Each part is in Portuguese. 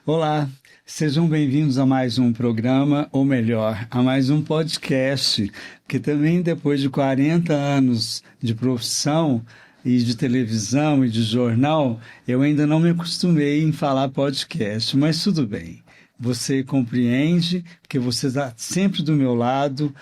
Olá, sejam bem-vindos a mais um programa, ou melhor, a mais um podcast, que também depois de 40 anos de profissão e de televisão e de jornal, eu ainda não me acostumei em falar podcast, mas tudo bem. Você compreende, porque você está sempre do meu lado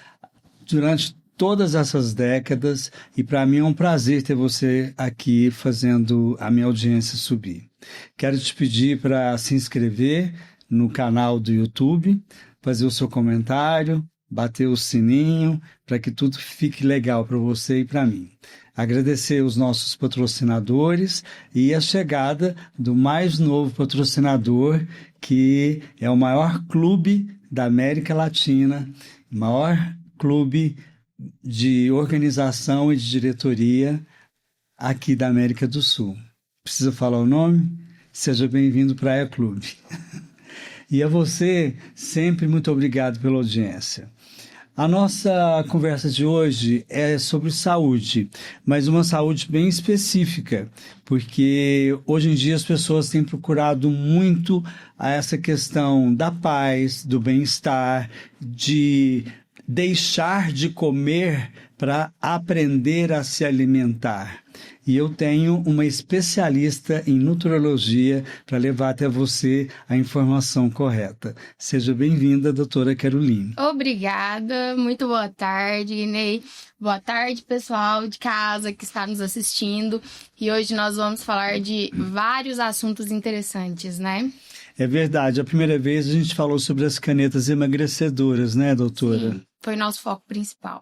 durante todas essas décadas e para mim é um prazer ter você aqui fazendo a minha audiência subir. Quero te pedir para se inscrever no canal do YouTube, fazer o seu comentário, bater o sininho, para que tudo fique legal para você e para mim. Agradecer os nossos patrocinadores e a chegada do mais novo patrocinador, que é o maior clube da América Latina, maior clube de organização e de diretoria aqui da América do Sul. Precisa falar o nome? Seja bem-vindo Praia Clube. E a você, sempre muito obrigado pela audiência. A nossa conversa de hoje é sobre saúde, mas uma saúde bem específica, porque hoje em dia as pessoas têm procurado muito a essa questão da paz, do bem-estar, de deixar de comer para aprender a se alimentar. E eu tenho uma especialista em nutrologia para levar até você a informação correta. Seja bem-vinda, doutora Caroline. Obrigada, muito boa tarde, Ney. Boa tarde, pessoal de casa que está nos assistindo. E hoje nós vamos falar de vários assuntos interessantes, né? É verdade, a primeira vez a gente falou sobre as canetas emagrecedoras, né, doutora? Sim, foi nosso foco principal.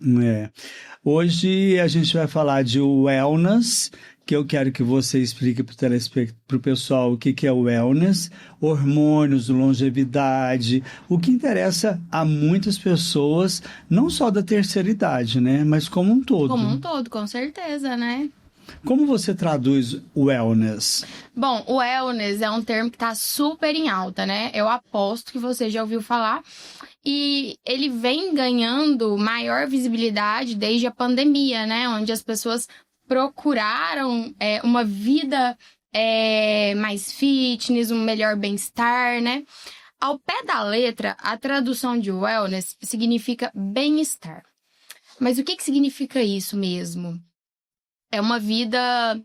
Hoje a gente vai falar de wellness, que eu quero que você explique para o pessoal o que é o wellness, hormônios, longevidade, o que interessa a muitas pessoas, não só da terceira idade, né, mas como um todo. Como um todo, com certeza, né? Como você traduz wellness? Bom, o wellness é um termo que está super em alta, né? Eu aposto que você já ouviu falar. E ele vem ganhando maior visibilidade desde a pandemia, né? Onde as pessoas procuraram uma vida mais fitness, um melhor bem-estar, né? Ao pé da letra, a tradução de wellness significa bem-estar. Mas o que significa isso mesmo? É uma vida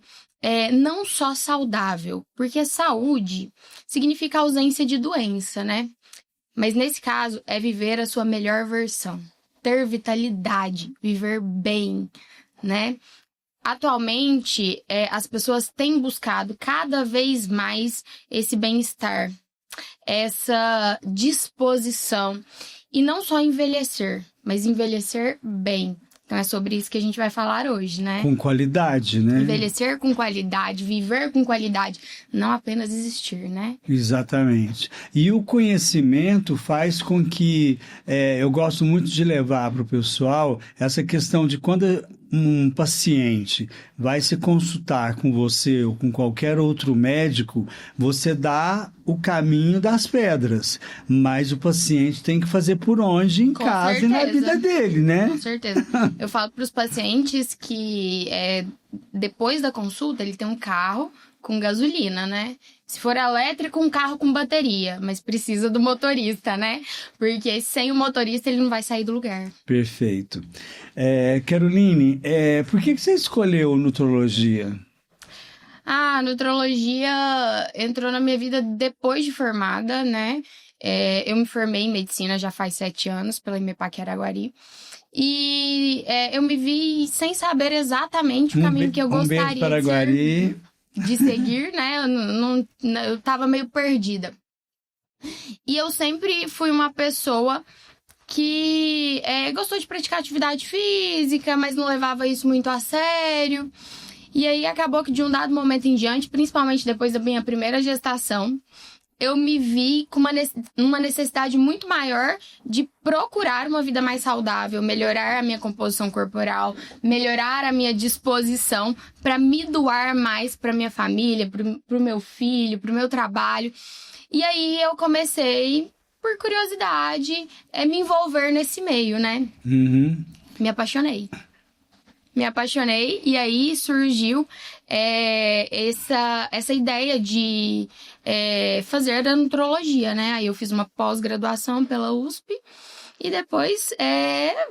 não só saudável, porque saúde significa ausência de doença, né? Mas nesse caso é viver a sua melhor versão, ter vitalidade, viver bem, né? Atualmente, as pessoas têm buscado cada vez mais esse bem-estar, essa disposição. E não só envelhecer, mas envelhecer bem. Então, é sobre isso que a gente vai falar hoje, né? Com qualidade, né? Envelhecer com qualidade, viver com qualidade, não apenas existir, né? Exatamente. E o conhecimento faz com que, eu gosto muito de levar para o pessoal essa questão de quando um paciente vai se consultar com você ou com qualquer outro médico, você dá o caminho das pedras, mas o paciente tem que fazer por onde em casa e na vida dele, né? Com certeza. Eu falo para os pacientes que depois da consulta ele tem um carro com gasolina, né? Se for elétrico, um carro com bateria, mas precisa do motorista, né? Porque sem o motorista ele não vai sair do lugar. Perfeito. Caroline, por que você escolheu nutrologia? A nutrologia entrou na minha vida depois de formada, né? Eu me formei em medicina já faz 7 anos pela IMEPAC Araguari. E eu me vi sem saber exatamente o caminho que eu gostaria de seguir, né? Eu tava meio perdida. E eu sempre fui uma pessoa que gostou de praticar atividade física, mas não levava isso muito a sério. E aí acabou que de um dado momento em diante, principalmente depois da minha primeira gestação, eu me vi com uma necessidade muito maior de procurar uma vida mais saudável, melhorar a minha composição corporal, melhorar a minha disposição para me doar mais para minha família, para o meu filho, para o meu trabalho. E aí eu comecei, por curiosidade, me envolver nesse meio, né? Uhum. Me apaixonei. me apaixonei e aí surgiu essa ideia de fazer a nutrologia, né? Aí eu fiz uma pós-graduação pela USP e depois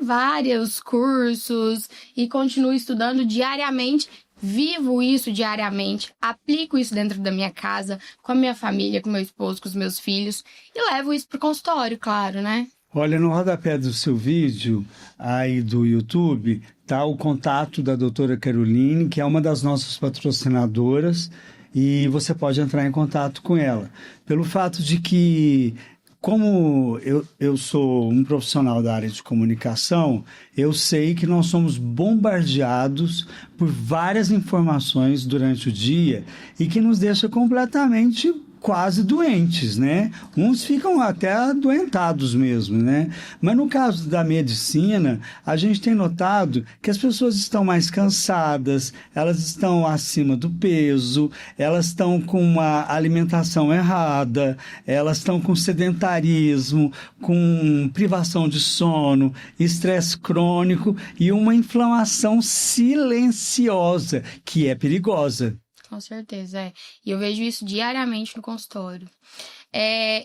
vários cursos e continuo estudando diariamente. Vivo isso diariamente, aplico isso dentro da minha casa, com a minha família, com meu esposo, com os meus filhos e levo isso pro consultório, claro, né? Olha, no rodapé do seu vídeo aí do YouTube, tá o contato da doutora Caroline, que é uma das nossas patrocinadoras, e você pode entrar em contato com ela. Pelo fato de que, como eu sou um profissional da área de comunicação, eu sei que nós somos bombardeados por várias informações durante o dia e que nos deixa completamente quase doentes, né? Uns ficam até adoentados mesmo, né? Mas no caso da medicina, a gente tem notado que as pessoas estão mais cansadas, elas estão acima do peso, elas estão com uma alimentação errada, elas estão com sedentarismo, com privação de sono, estresse crônico e uma inflamação silenciosa, que é perigosa. Com certeza, E eu vejo isso diariamente no consultório.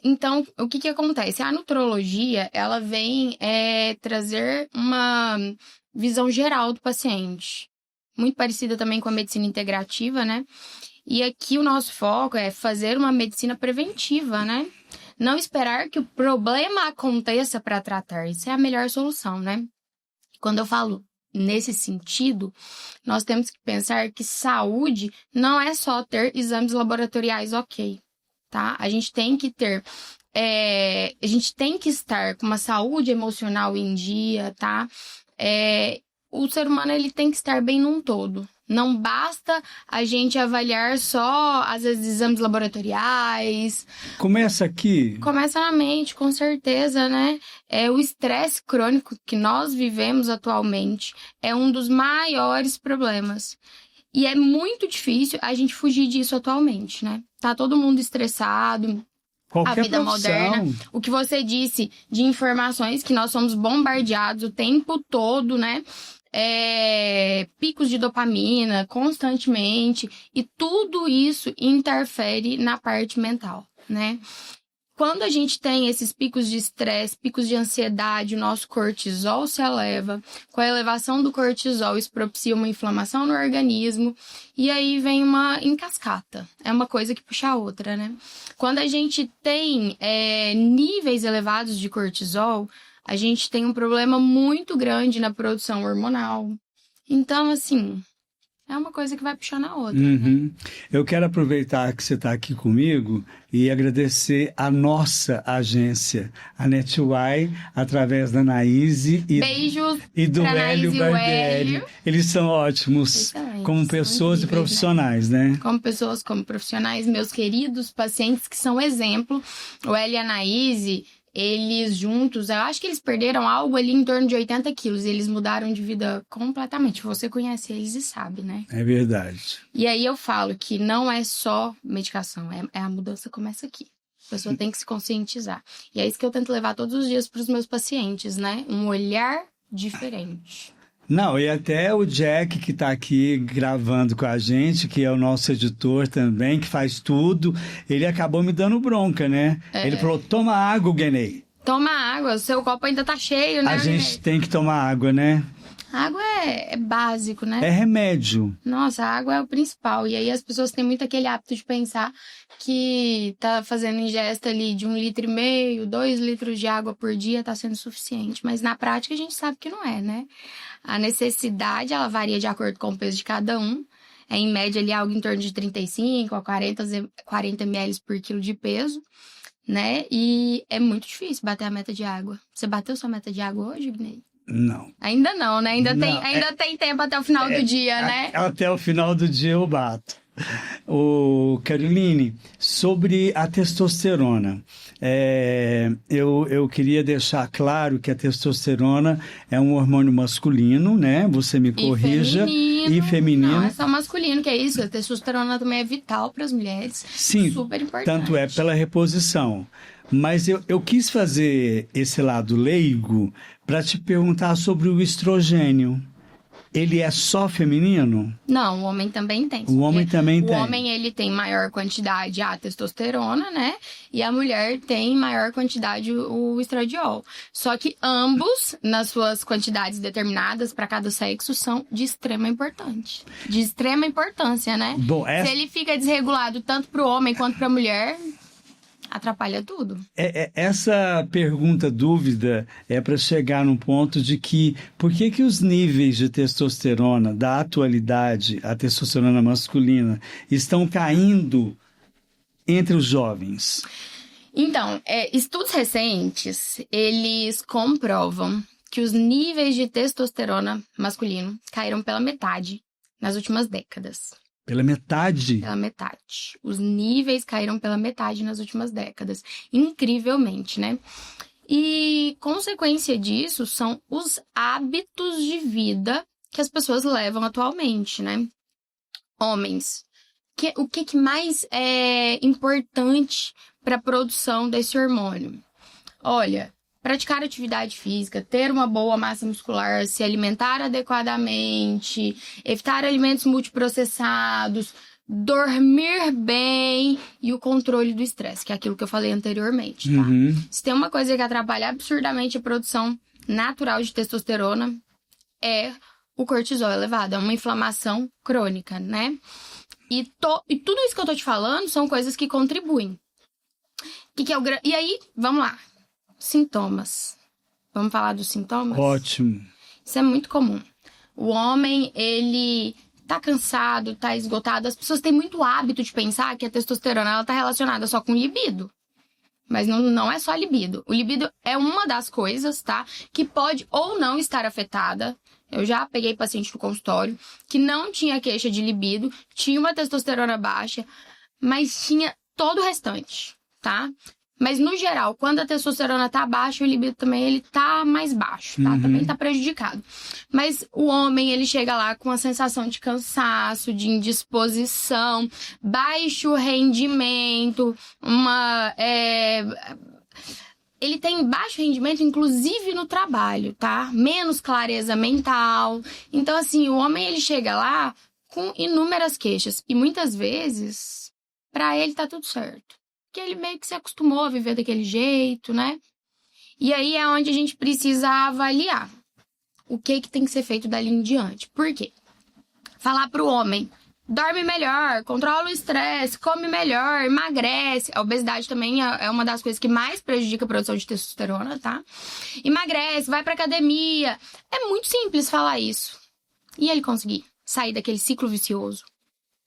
Então, o que acontece? A nutrologia, ela vem trazer uma visão geral do paciente. Muito parecida também com a medicina integrativa, né? E aqui o nosso foco é fazer uma medicina preventiva, né? Não esperar que o problema aconteça para tratar. Isso é a melhor solução, né? Quando eu falo nesse sentido, nós temos que pensar que saúde não é só ter exames laboratoriais ok, tá? A gente tem que ter, a gente tem que estar com uma saúde emocional em dia, tá? O ser humano, ele tem que estar bem num todo. Não basta a gente avaliar só, às vezes, exames laboratoriais. Começa aqui. Começa na mente, com certeza, né? O estresse crônico que nós vivemos atualmente é um dos maiores problemas. E é muito difícil a gente fugir disso atualmente, né? Tá todo mundo estressado. Qualquer a vida profissão. moderna, o que você disse de informações que nós somos bombardeados o tempo todo, né? Picos de dopamina constantemente e tudo isso interfere na parte mental, né? Quando a gente tem esses picos de estresse, picos de ansiedade, o nosso cortisol se eleva. Com a elevação do cortisol, isso propicia uma inflamação no organismo e aí vem uma encascata. É uma coisa que puxa a outra, né? Quando a gente tem níveis elevados de cortisol, a gente tem um problema muito grande na produção hormonal. Então, assim, é uma coisa que vai puxando a outra. Uhum. Né? Eu quero aproveitar que você está aqui comigo e agradecer a nossa agência, a NetY, através da Anaíse e do Hélio Barbieri. Eles são ótimos como pessoas e profissionais, né? Como pessoas, como profissionais, meus queridos pacientes que são exemplo. O Hélio e a Anaíse, eles juntos, eu acho que eles perderam algo ali em torno de 80 quilos. Eles mudaram de vida completamente. Você conhece eles e sabe, né? É verdade. E aí eu falo que não é só medicação, a mudança começa aqui. A pessoa tem que se conscientizar. E é isso que eu tento levar todos os dias para os meus pacientes, né? Um olhar diferente. Não, e até o Jack, que está aqui gravando com a gente, que é o nosso editor também, que faz tudo, ele acabou me dando bronca, né? Ele falou, toma água, Guenei. Toma água, o seu copo ainda tá cheio, né? A gente tem que tomar água, né? A água é básico, né? É remédio. Nossa, a água é o principal. E aí as pessoas têm muito aquele hábito de pensar que tá fazendo ingesta ali de 1,5 litro, 2 litros de água por dia tá sendo suficiente. Mas na prática a gente sabe que não é, né? A necessidade, ela varia de acordo com o peso de cada um. Em média ali algo em torno de 35 a 40 ml por quilo de peso, né? E é muito difícil bater a meta de água. Você bateu sua meta de água hoje, Guinei? Não. Ainda não, né? Ainda tem tempo até o final do dia, né? Até o final do dia eu bato. Caroline, sobre a testosterona, eu queria deixar claro que a testosterona é um hormônio masculino, né? Você me corrija. E feminino. Não, é só masculino, que é isso. A testosterona também é vital para as mulheres. Sim, super importante. Tanto é pela reposição. Mas eu quis fazer esse lado leigo para te perguntar sobre o estrogênio. ele é só feminino? Não, o homem também tem. O homem também tem. O homem, ele tem maior quantidade a testosterona, né? E a mulher tem maior quantidade o estradiol. Só que ambos, nas suas quantidades determinadas para cada sexo, são de extrema importância. De extrema importância, né? Bom, Se ele fica desregulado tanto para o homem quanto para a mulher, atrapalha tudo. Essa pergunta, dúvida, é para chegar num ponto de que por que os níveis de testosterona da atualidade, a testosterona masculina, estão caindo entre os jovens? Então, estudos recentes, eles comprovam que os níveis de testosterona masculino caíram pela metade nas últimas décadas. Pela metade? Pela metade. Os níveis caíram pela metade nas últimas décadas. Incrivelmente, né? E consequência disso são os hábitos de vida que as pessoas levam atualmente, né? Homens. O que mais é importante para a produção desse hormônio? Olha, praticar atividade física, ter uma boa massa muscular, se alimentar adequadamente, evitar alimentos multiprocessados, dormir bem e o controle do estresse, que é aquilo que eu falei anteriormente, tá? Se tem uma coisa que atrapalha absurdamente a produção natural de testosterona, é o cortisol elevado, é uma inflamação crônica, né? E tudo isso que eu tô te falando são coisas que contribuem. E aí, vamos lá. Sintomas. Vamos falar dos sintomas? Ótimo. Isso é muito comum. O homem, ele tá cansado, tá esgotado. As pessoas têm muito hábito de pensar que a testosterona ela tá relacionada só com libido. Mas não é só libido. O libido é uma das coisas, tá? Que pode ou não estar afetada. Eu já peguei paciente no consultório que não tinha queixa de libido, tinha uma testosterona baixa, mas tinha todo o restante, tá? Mas, no geral, quando a testosterona tá baixa, o libido também ele tá mais baixo, tá? Também tá prejudicado. Mas o homem, ele chega lá com a sensação de cansaço, de indisposição, baixo rendimento, ele tem baixo rendimento, inclusive no trabalho, tá? Menos clareza mental. Então, assim, o homem, ele chega lá com inúmeras queixas. E, muitas vezes, pra ele tá tudo certo. Porque ele meio que se acostumou a viver daquele jeito, né? E aí é onde a gente precisa avaliar o que tem que ser feito dali em diante. Por quê? Falar pro homem, dorme melhor, controla o estresse, come melhor, emagrece. A obesidade também é uma das coisas que mais prejudica a produção de testosterona, tá? Emagrece, vai pra academia. É muito simples falar isso. E ele conseguir sair daquele ciclo vicioso.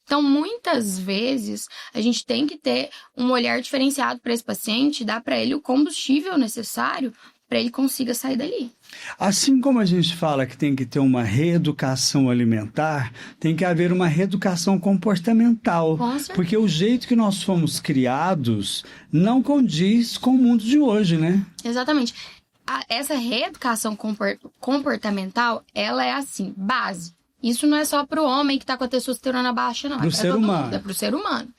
Então, muitas vezes, a gente tem que ter um olhar diferenciado para esse paciente, dar para ele o combustível necessário para ele consiga sair dali. Assim como a gente fala que tem que ter uma reeducação alimentar, tem que haver uma reeducação comportamental. Com certeza. Porque o jeito que nós fomos criados não condiz com o mundo de hoje, né? Exatamente. Essa reeducação comportamental, ela é assim, base. Isso não é só pro homem que tá com a testosterona baixa, não. Pro ser humano. É pro ser humano.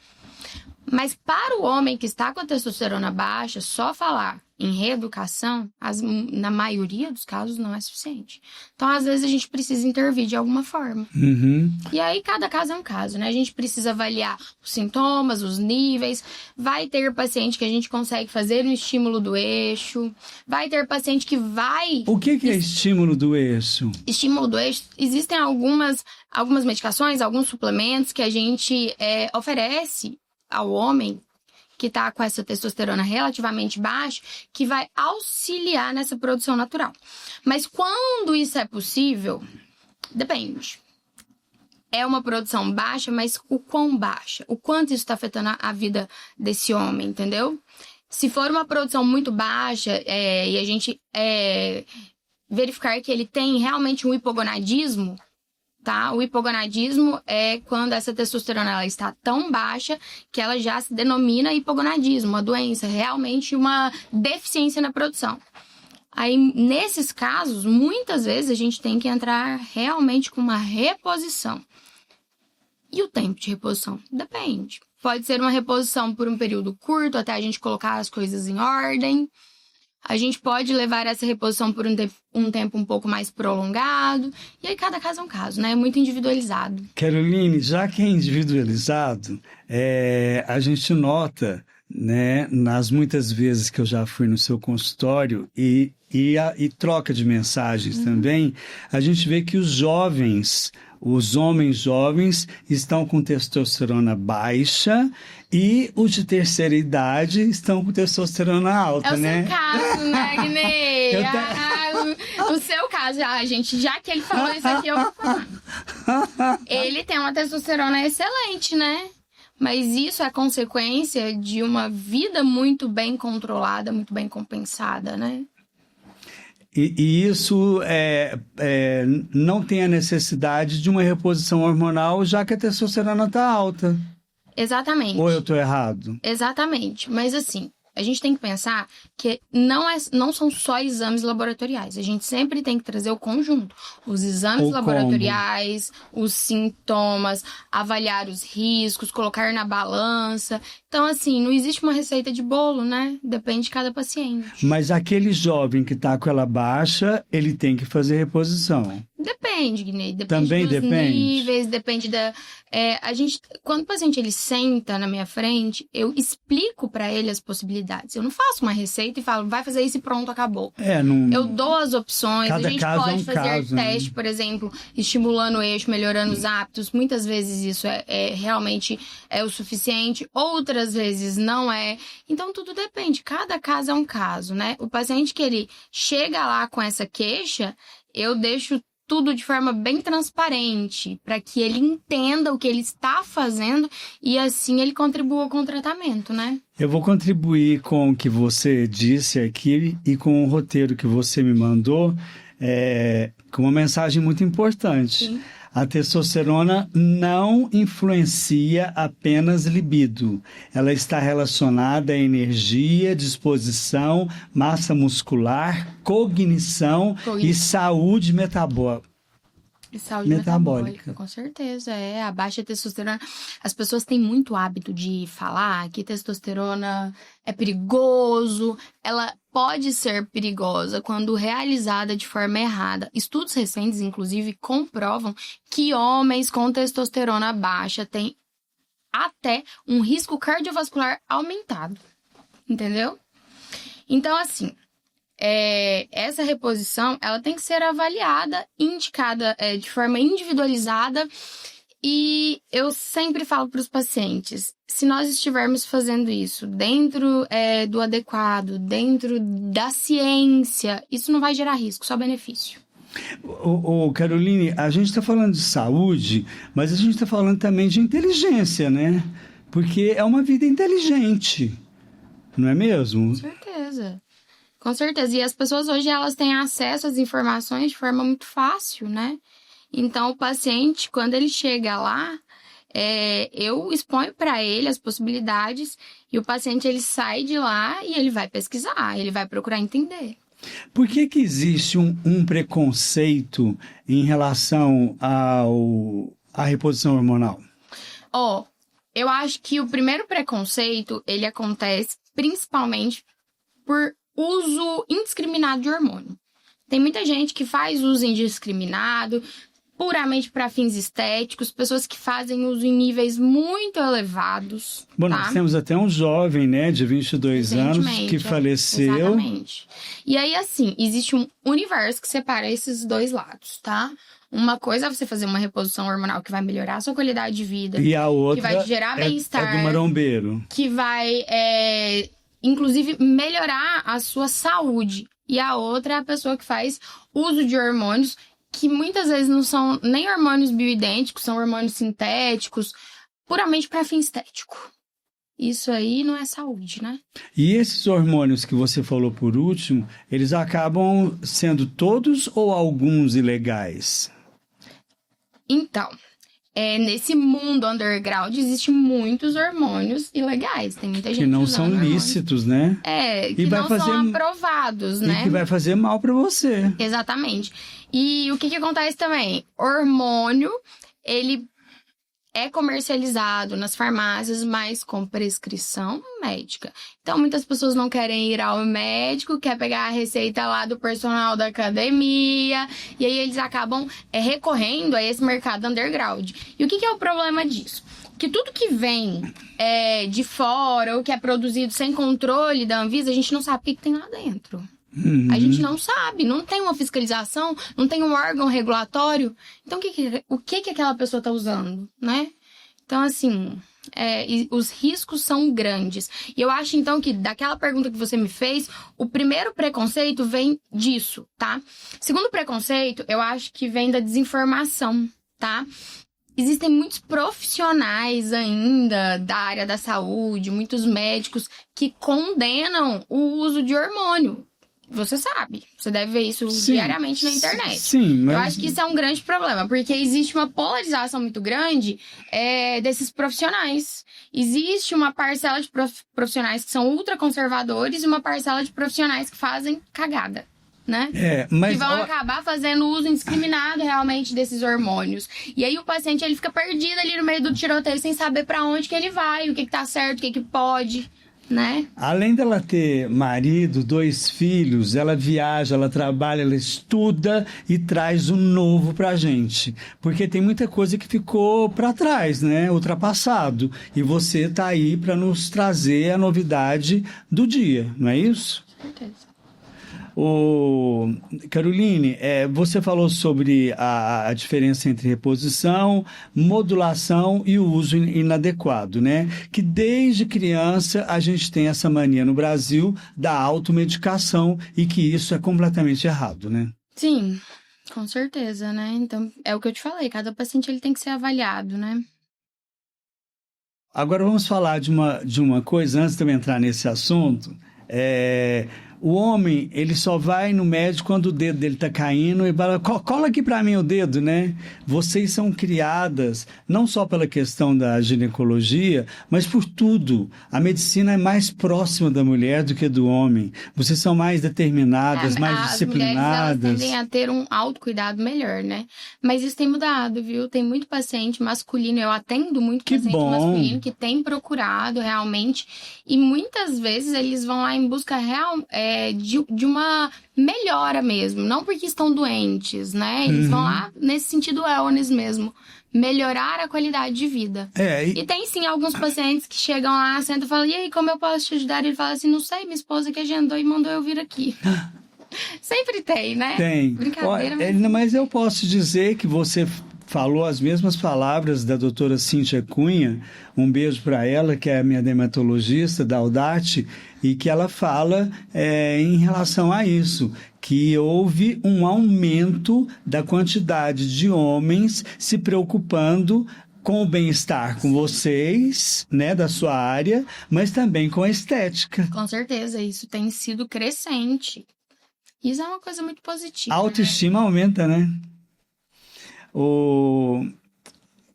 Mas para o homem que está com a testosterona baixa, só falar em reeducação, na maioria dos casos, não é suficiente. Então, às vezes, a gente precisa intervir de alguma forma. E aí, cada caso é um caso, né? A gente precisa avaliar os sintomas, os níveis. Vai ter paciente que a gente consegue fazer no estímulo do eixo. Vai ter paciente que vai... O que é estímulo do eixo? Estímulo do eixo, existem algumas medicações, alguns suplementos que a gente oferece ao homem que está com essa testosterona relativamente baixa, que vai auxiliar nessa produção natural. Mas quando isso é possível, depende. É uma produção baixa, mas o quão baixa? O quanto isso está afetando a vida desse homem, entendeu? Se for uma produção muito baixa e a gente verificar que ele tem realmente um hipogonadismo, tá? O hipogonadismo é quando essa testosterona ela está tão baixa que ela já se denomina hipogonadismo, uma doença, realmente uma deficiência na produção. Aí, nesses casos, muitas vezes a gente tem que entrar realmente com uma reposição. E o tempo de reposição? Depende. Pode ser uma reposição por um período curto, até a gente colocar as coisas em ordem. A gente pode levar essa reposição por um tempo um pouco mais prolongado. E aí, cada caso é um caso, né? É muito individualizado. Caroline, já que é individualizado, a gente nota, né, nas muitas vezes que eu já fui no seu consultório e troca de mensagens também, a gente vê que os homens jovens estão com testosterona baixa e os de terceira idade estão com testosterona alta, né? É o seu caso, né, Guinê? O seu caso, gente, já que ele falou isso aqui, eu vou falar. Ele tem uma testosterona excelente, né? Mas isso é consequência de uma vida muito bem controlada, muito bem compensada, né? E isso não tem a necessidade de uma reposição hormonal, já que a testosterona está alta. Exatamente. Ou eu estou errado? Exatamente. Mas assim, a gente tem que pensar que não são só exames laboratoriais. A gente sempre tem que trazer o conjunto. Os exames laboratoriais, os sintomas, avaliar os riscos, colocar na balança. Então, assim, não existe uma receita de bolo, né? Depende de cada paciente. Mas aquele jovem que está com ela baixa, ele tem que fazer reposição. Depende, Guinê. Depende Também dos depende? níveis, depende da... quando o paciente ele senta na minha frente, eu explico para ele as possibilidades. Eu não faço uma receita e falo, vai fazer isso e pronto, acabou. Eu dou as opções, a gente pode fazer teste, por exemplo, estimulando o eixo, melhorando os hábitos. Muitas vezes isso realmente é o suficiente, outras vezes não é. Então, tudo depende. Cada caso é um caso, né? O paciente que ele chega lá com essa queixa, eu deixo tudo de forma bem transparente, para que ele entenda o que ele está fazendo e assim ele contribua com o tratamento, né? Eu vou contribuir com o que você disse aqui e com o roteiro que você me mandou, com uma mensagem muito importante. Sim. A testosterona não influencia apenas libido. Ela está relacionada à energia, disposição, massa muscular, cognição e saúde metabólica. E saúde metabólica, com certeza. A baixa testosterona. As pessoas têm muito hábito de falar que testosterona é perigoso. Ela pode ser perigosa quando realizada de forma errada. Estudos recentes, inclusive, comprovam que homens com testosterona baixa têm até um risco cardiovascular aumentado. Entendeu? Então, assim, essa reposição, ela tem que ser avaliada, indicada de forma individualizada. E eu sempre falo para os pacientes, se nós estivermos fazendo isso dentro do adequado, dentro da ciência, isso não vai gerar risco, só benefício. Caroline, a gente está falando de saúde, mas a gente está falando também de inteligência, né? Porque é uma vida inteligente, não é mesmo? Com certeza. Com certeza. E as pessoas hoje, elas têm acesso às informações de forma muito fácil, né? Então, o paciente, quando ele chega lá, eu exponho para ele as possibilidades e o paciente, ele sai de lá e ele vai pesquisar, ele vai procurar entender. Por que existe um preconceito em relação à reposição hormonal? Eu acho que o primeiro preconceito, ele acontece principalmente por uso indiscriminado de hormônio. Tem muita gente que faz uso indiscriminado, puramente para fins estéticos, pessoas que fazem uso em níveis muito elevados. Bom, tá? Nós temos até um jovem, né, de 22 anos, que faleceu. Exatamente. E aí, assim, existe um universo que separa esses dois lados, tá? Uma coisa é você fazer uma reposição hormonal que vai melhorar a sua qualidade de vida. E a outra que vai gerar bem-estar. É do marombeiro. Que vai, inclusive, melhorar a sua saúde. E a outra é a pessoa que faz uso de hormônios que muitas vezes não são nem hormônios bioidênticos, são hormônios sintéticos, puramente para fim estético. Isso aí não é saúde, né? E esses hormônios que você falou por último, eles acabam sendo todos ou alguns ilegais? Então, nesse mundo underground, existem muitos hormônios ilegais. Tem muita gente que não são lícitos, né? Que não são aprovados, né? E que vai fazer mal para você. Exatamente. E o que acontece também? Hormônio, ele é comercializado nas farmácias, mas com prescrição médica. Então, muitas pessoas não querem ir ao médico, quer pegar a receita lá do personal da academia, e aí eles acabam recorrendo a esse mercado underground. E o que é o problema disso? Que tudo que vem de fora, ou que é produzido sem controle da Anvisa, a gente não sabe o que tem lá dentro. A gente não sabe, não tem uma fiscalização, não tem um órgão regulatório. Então, o que aquela pessoa está usando, né? Então, assim, os riscos são grandes. E eu acho, então, que daquela pergunta que você me fez, o primeiro preconceito vem disso, tá? Segundo preconceito, eu acho que vem da desinformação, tá? Existem muitos profissionais ainda da área da saúde, muitos médicos que condenam o uso de hormônio. Você sabe, você deve ver isso diariamente na internet. Sim, mas... Eu acho que isso é um grande problema, porque existe uma polarização muito grande desses profissionais. Existe uma parcela de profissionais que são ultraconservadores e uma parcela de profissionais que fazem cagada, né? Mas... Que vão acabar fazendo uso indiscriminado realmente desses hormônios. E aí o paciente ele fica perdido ali no meio do tiroteio sem saber pra onde que ele vai, o que tá certo, o que pode... Né? Além dela ter marido, 2 filhos, ela viaja, ela trabalha, ela estuda e traz o novo pra gente. Porque tem muita coisa que ficou pra trás, né? Ultrapassado. E você tá aí para nos trazer a novidade do dia, não é isso? Com certeza. Caroline, você falou sobre a diferença entre reposição, modulação e o uso inadequado, né? Que desde criança a gente tem essa mania no Brasil da automedicação e que isso é completamente errado, né? Sim, com certeza, né? Então, é o que eu te falei, cada paciente ele tem que ser avaliado, né? Agora vamos falar de uma coisa, antes de eu entrar nesse assunto. O homem, ele só vai no médico quando o dedo dele tá caindo e fala, cola aqui para mim o dedo, né? Vocês são criadas não só pela questão da ginecologia, mas por tudo. A medicina é mais próxima da mulher do que do homem. Vocês são mais determinadas, mais disciplinadas. As mulheres, elas tendem a ter um autocuidado melhor, né? Mas isso tem mudado, viu? Tem muito paciente masculino, eu atendo muito paciente masculino que tem procurado realmente, e muitas vezes eles vão lá em busca de uma melhora mesmo, não porque estão doentes, né? Eles vão lá nesse sentido wellness mesmo, melhorar a qualidade de vida. E tem sim alguns pacientes que chegam lá, sentam e falam, e aí, como eu posso te ajudar? Ele fala assim, não sei, minha esposa que agendou e mandou eu vir aqui. Sempre tem, né? Tem. Brincadeira, mas eu posso dizer que você falou as mesmas palavras da doutora Cíntia Cunha, um beijo para ela, que é a minha dermatologista da Audate, e que ela fala em relação a isso, que houve um aumento da quantidade de homens se preocupando com o bem-estar com vocês, né, da sua área, mas também com a estética. Com certeza, isso tem sido crescente. Isso é uma coisa muito positiva. A autoestima aumenta, né?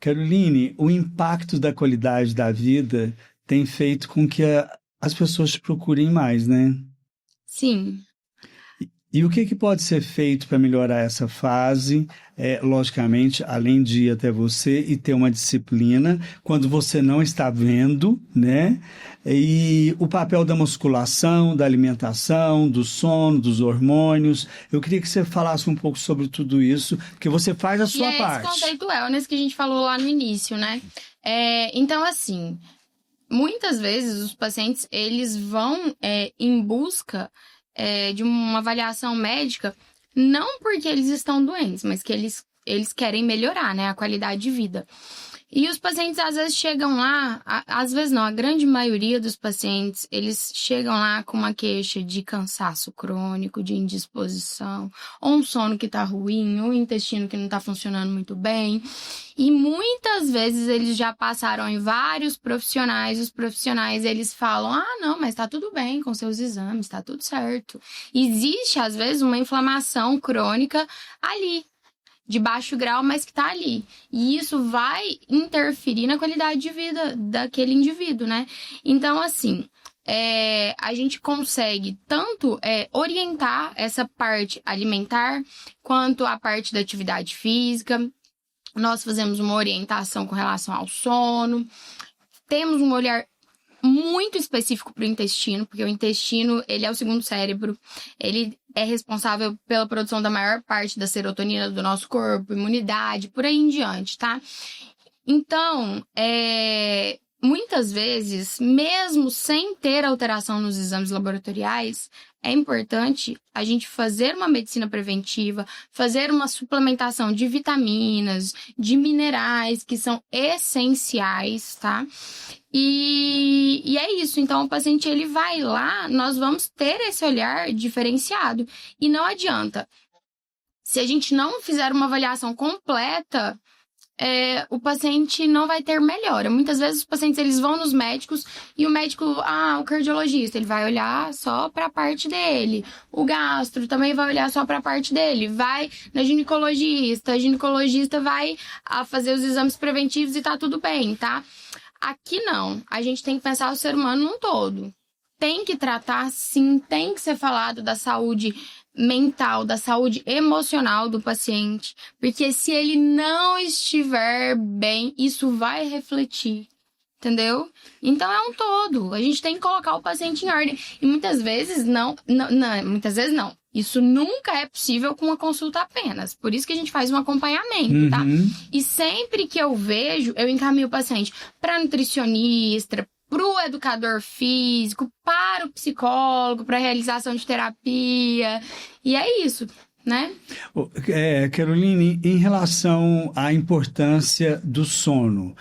Caroline, o impacto da qualidade da vida tem feito com que as pessoas te procurem mais, né? Sim. E o que pode ser feito para melhorar essa fase? Logicamente, além de ir até você e ter uma disciplina, quando você não está vendo, né? E o papel da musculação, da alimentação, do sono, dos hormônios. Eu queria que você falasse um pouco sobre tudo isso, porque você faz a sua parte. Esse conceito wellness que a gente falou lá no início, né? Então, assim, muitas vezes os pacientes, eles vão em busca de uma avaliação médica, não porque eles estão doentes, mas que eles querem melhorar, né, a qualidade de vida. E os pacientes, às vezes, chegam lá, às vezes não, a grande maioria dos pacientes, eles chegam lá com uma queixa de cansaço crônico, de indisposição, ou um sono que tá ruim, ou um intestino que não tá funcionando muito bem. E muitas vezes eles já passaram em vários profissionais, os profissionais, eles falam, não, mas tá tudo bem com seus exames, tá tudo certo. Existe, às vezes, uma inflamação crônica ali, de baixo grau, mas que tá ali. E isso vai interferir na qualidade de vida daquele indivíduo, né? Então, assim, a gente consegue tanto orientar essa parte alimentar, quanto a parte da atividade física, Nós fazemos uma orientação com relação ao sono. Temos um olhar muito específico para o intestino, porque o intestino, ele é o segundo cérebro. Ele é responsável pela produção da maior parte da serotonina do nosso corpo, imunidade, por aí em diante, tá? Então, muitas vezes, mesmo sem ter alteração nos exames laboratoriais, é importante a gente fazer uma medicina preventiva, fazer uma suplementação de vitaminas, de minerais, que são essenciais, tá? E é isso. Então, o paciente, ele vai lá, nós vamos ter esse olhar diferenciado. E não adianta. Se a gente não fizer uma avaliação completa, o paciente não vai ter melhora. Muitas vezes os pacientes, eles vão nos médicos e o médico, o cardiologista, ele vai olhar só para a parte dele. O gastro também vai olhar só para a parte dele. Vai na ginecologista, a ginecologista vai fazer os exames preventivos e tá tudo bem, tá? Aqui não. A gente tem que pensar o ser humano num todo. Tem que tratar, sim, tem que ser falado da saúde mental, da saúde emocional do paciente, porque se ele não estiver bem, isso vai refletir, entendeu? Então é um todo, a gente tem que colocar o paciente em ordem, e muitas vezes não, isso nunca é possível com uma consulta apenas, por isso que a gente faz um acompanhamento, tá? E sempre que eu vejo, eu encaminho o paciente para nutricionista, para o educador físico, para o psicólogo, para a realização de terapia. E é isso, né? Caroline, em relação à importância do sono,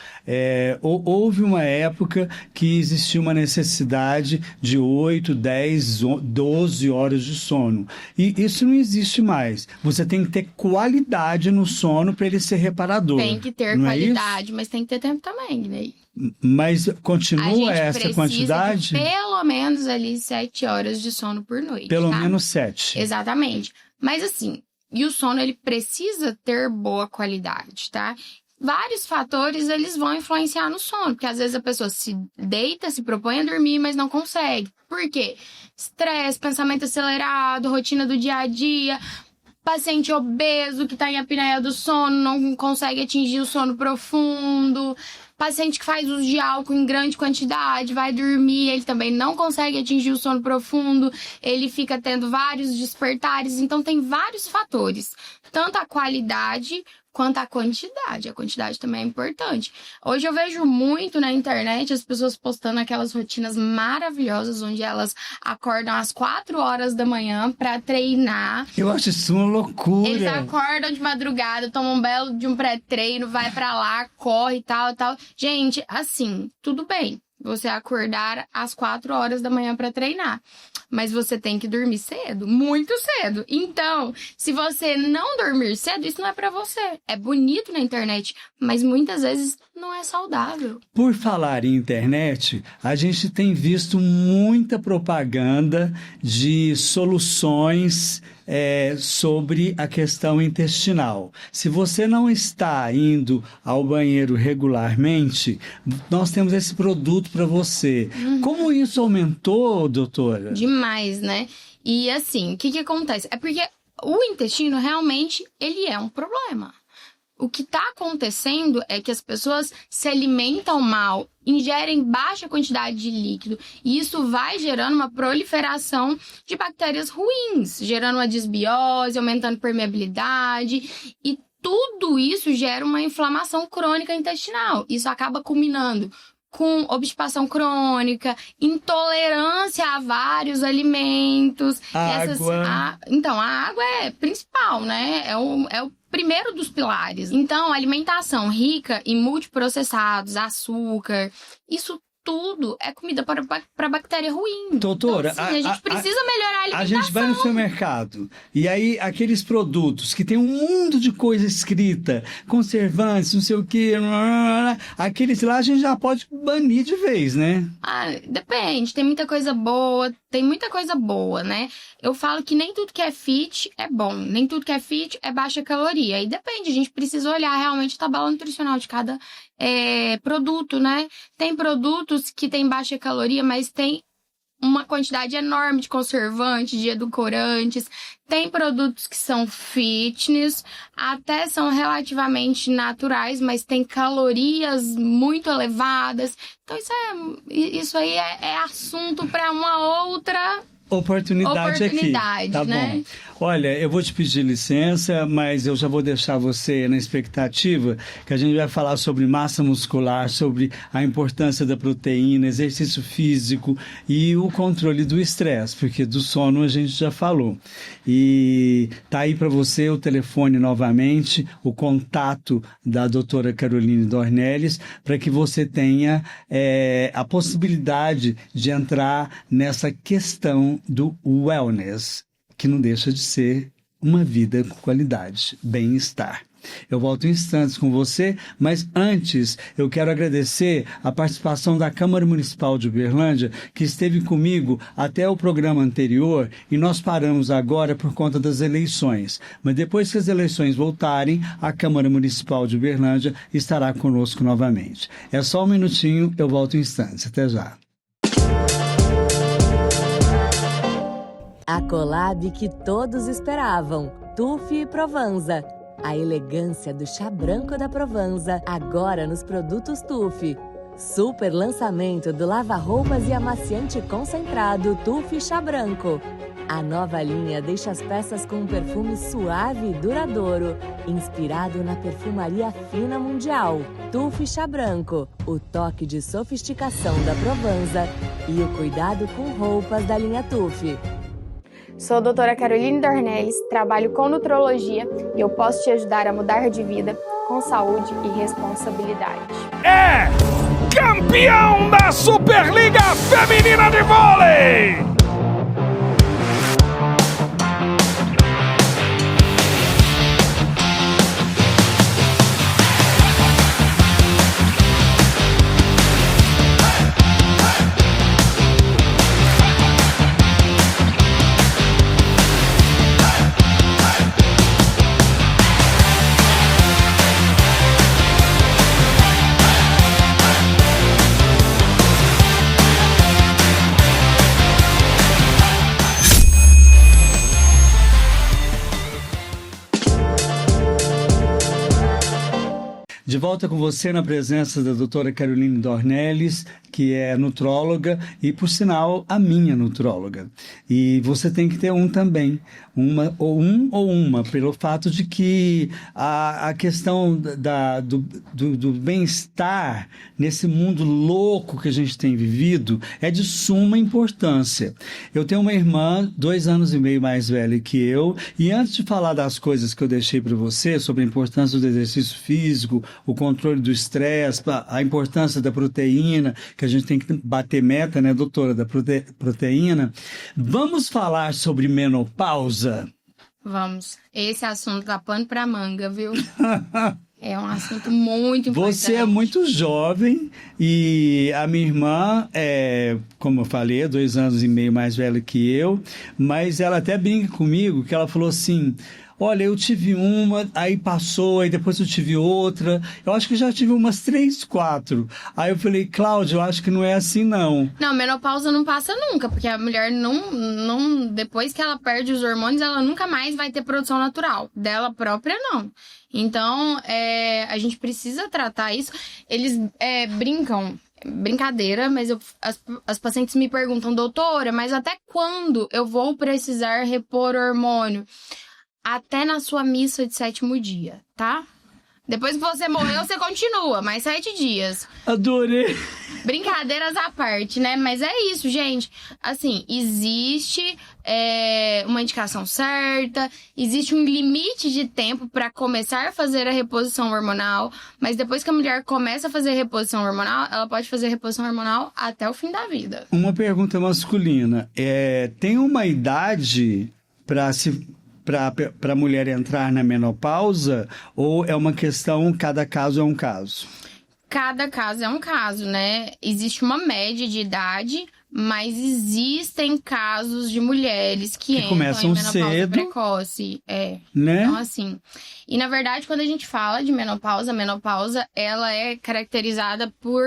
houve uma época que existia uma necessidade de 8, 10, 12 horas de sono. E isso não existe mais. Você tem que ter qualidade no sono para ele ser reparador. Tem que ter qualidade, mas tem que ter tempo também, né? Mas continua essa quantidade? De pelo menos ali 7 horas de sono por noite. Pelo menos 7. Exatamente. Mas assim, e o sono, ele precisa ter boa qualidade, tá? Vários fatores, eles vão influenciar no sono, porque às vezes a pessoa se deita, se propõe a dormir, mas não consegue. Por quê? Estresse, pensamento acelerado, rotina do dia a dia, paciente obeso que está em apneia do sono, não consegue atingir o sono profundo. Paciente que faz uso de álcool em grande quantidade, vai dormir, ele também não consegue atingir o sono profundo, ele fica tendo vários despertares, então tem vários fatores, tanto a qualidade quanto a quantidade. A quantidade também é importante. Hoje eu vejo muito na internet as pessoas postando aquelas rotinas maravilhosas, onde elas acordam às 4 horas da manhã para treinar. Eu acho isso uma loucura. Eles acordam de madrugada, tomam um belo de um pré-treino, vai para lá, corre e tal. Gente, assim, tudo bem você acordar às 4 horas da manhã para treinar, mas você tem que dormir cedo, muito cedo. Então, se você não dormir cedo, isso não é para você. É bonito na internet, mas muitas vezes não é saudável. Por falar em internet, a gente tem visto muita propaganda de soluções sobre a questão intestinal. Se você não está indo ao banheiro regularmente, nós temos esse produto para você. Como isso aumentou, doutora? Demais, né? E assim, o que acontece? É porque o intestino realmente, ele é um problema. O que está acontecendo é que as pessoas se alimentam mal, ingerem baixa quantidade de líquido, e isso vai gerando uma proliferação de bactérias ruins, gerando uma desbiose, aumentando permeabilidade, e tudo isso gera uma inflamação crônica intestinal. Isso acaba culminando com obstipação crônica, intolerância a vários alimentos. Então, a água é principal, né? É o primeiro dos pilares. Então, alimentação rica em multiprocessados, açúcar, isso tudo é comida para bactéria ruim. Doutora, então, assim, a gente precisa melhorar a alimentação. A gente vai no supermercado e aí aqueles produtos que tem um mundo de coisa escrita, conservantes, não sei o que, aqueles lá a gente já pode banir de vez, né? Depende, tem muita coisa boa, né? Eu falo que nem tudo que é fit é bom, nem tudo que é fit é baixa caloria. E depende, a gente precisa olhar realmente a tabela nutricional de cada produto, né? Tem produtos que tem baixa caloria, mas tem uma quantidade enorme de conservantes, de edulcorantes. Tem produtos que são fitness, até são relativamente naturais, mas tem calorias muito elevadas. Então isso aí é assunto para uma outra oportunidade aqui, tá né? bom. Olha, eu vou te pedir licença, mas eu já vou deixar você na expectativa que a gente vai falar sobre massa muscular, sobre a importância da proteína, exercício físico e o controle do estresse, porque do sono a gente já falou. E tá aí para você o telefone novamente, o contato da doutora Caroline Dornelles, para que você tenha a possibilidade de entrar nessa questão do wellness, que não deixa de ser uma vida com qualidade, bem-estar. Eu volto em instantes com você, mas antes eu quero agradecer a participação da Câmara Municipal de Uberlândia, que esteve comigo até o programa anterior, e nós paramos agora por conta das eleições. Mas depois que as eleições voltarem, a Câmara Municipal de Uberlândia estará conosco novamente. É só um minutinho, eu volto em instantes. Até já. A collab que todos esperavam, TUF e Provanza. A elegância do chá branco da Provanza, agora nos produtos TUF. Super lançamento do lava-roupas e amaciante concentrado TUF Chá Branco. A nova linha deixa as peças com um perfume suave e duradouro, inspirado na perfumaria fina mundial. TUF Chá Branco, o toque de sofisticação da Provanza e o cuidado com roupas da linha TUF. Sou a doutora Caroline Dornelles, trabalho com nutrologia e eu posso te ajudar a mudar de vida com saúde e responsabilidade. É campeão da Superliga Feminina de Vôlei! De volta com você na presença da doutora Caroline Dornelles, que é nutróloga e, por sinal, a minha nutróloga. E você tem que ter um também, uma, pelo fato de que a questão do bem-estar nesse mundo louco que a gente tem vivido é de suma importância. Eu tenho uma irmã 2 anos e meio mais velha que eu, e antes de falar das coisas que eu deixei para você, sobre a importância do exercício físico, o controle do estresse, a importância da proteína, que a gente tem que bater meta, né, doutora, da proteína. Vamos falar sobre menopausa? Vamos. Esse assunto dá pano pra manga, viu? É um assunto muito importante. Você é muito jovem e a minha irmã é, como eu falei, 2 anos e meio mais velha que eu, mas ela até brinca comigo, que ela falou assim: olha, eu tive uma, aí passou, aí depois eu tive outra. Eu acho que já tive umas 3, 4. Aí eu falei: Cláudia, eu acho que não é assim, não. Não, menopausa não passa nunca, porque a mulher não, depois que ela perde os hormônios, ela nunca mais vai ter produção natural. Dela própria, não. Então, a gente precisa tratar isso. Eles brincam, brincadeira, mas as pacientes me perguntam: doutora, mas até quando eu vou precisar repor hormônio? Até na sua missa de 7º dia, tá? Depois que você morreu, você continua, mais 7 dias. Adorei! Brincadeiras à parte, né? Mas é isso, gente. Assim, existe uma indicação certa, existe um limite de tempo para começar a fazer a reposição hormonal, mas depois que a mulher começa a fazer a reposição hormonal, ela pode fazer a reposição hormonal até o fim da vida. Uma pergunta masculina. Tem uma idade para a mulher entrar na menopausa, ou é uma questão, cada caso é um caso? Cada caso é um caso, né? Existe uma média de idade, Mas existem casos de mulheres que entram começam em menopausa cedo, precoce. né? Então, assim... E, na verdade, quando a gente fala de menopausa, a menopausa, ela é caracterizada por...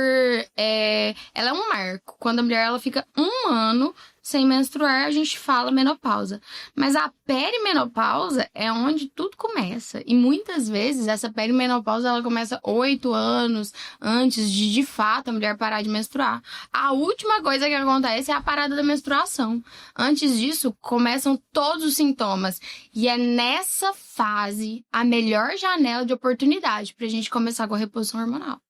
ela é um marco. Quando a mulher ela fica 1 ano sem menstruar, a gente fala menopausa. Mas a perimenopausa é onde tudo começa. E, muitas vezes, essa perimenopausa, ela começa 8 anos antes de fato, a mulher parar de menstruar. A última coisa que acontece é a parada da menstruação. Antes disso, começam todos os sintomas. E é nessa fase a melhor janela de oportunidade pra gente começar com a reposição hormonal.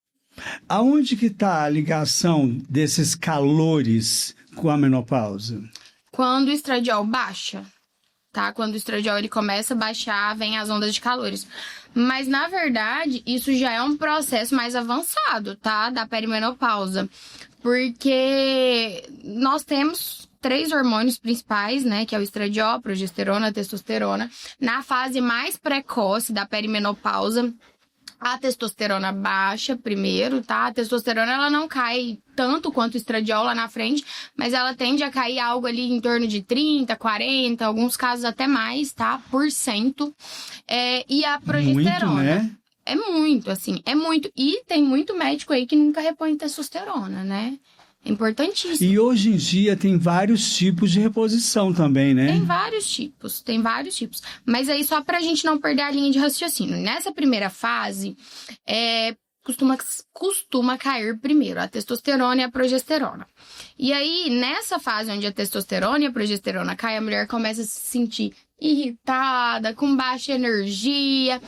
Aonde que está a ligação desses calores com a menopausa? Quando o estradiol baixa, tá? Quando o estradiol ele começa a baixar, vem as ondas de calores. Mas, na verdade, isso já é um processo mais avançado, tá? Da perimenopausa. Porque nós temos 3 hormônios principais, né? Que é o estradiol, a progesterona, a testosterona. Na fase mais precoce da perimenopausa, a testosterona baixa primeiro, tá? A testosterona, ela não cai tanto quanto o estradiol lá na frente, mas ela tende a cair algo ali em torno de 30, 40, alguns casos até mais, tá? %. E a progesterona. Muito, né? É muito, assim, é muito. E tem muito médico aí que nunca repõe testosterona, né? É importantíssimo. E hoje em dia tem vários tipos de reposição também, né? Tem vários tipos. Mas aí só pra gente não perder a linha de raciocínio. Nessa primeira fase, costuma cair primeiro a testosterona e a progesterona. E aí, nessa fase onde a testosterona e a progesterona caem, a mulher começa a se sentir irritada, com baixa energia.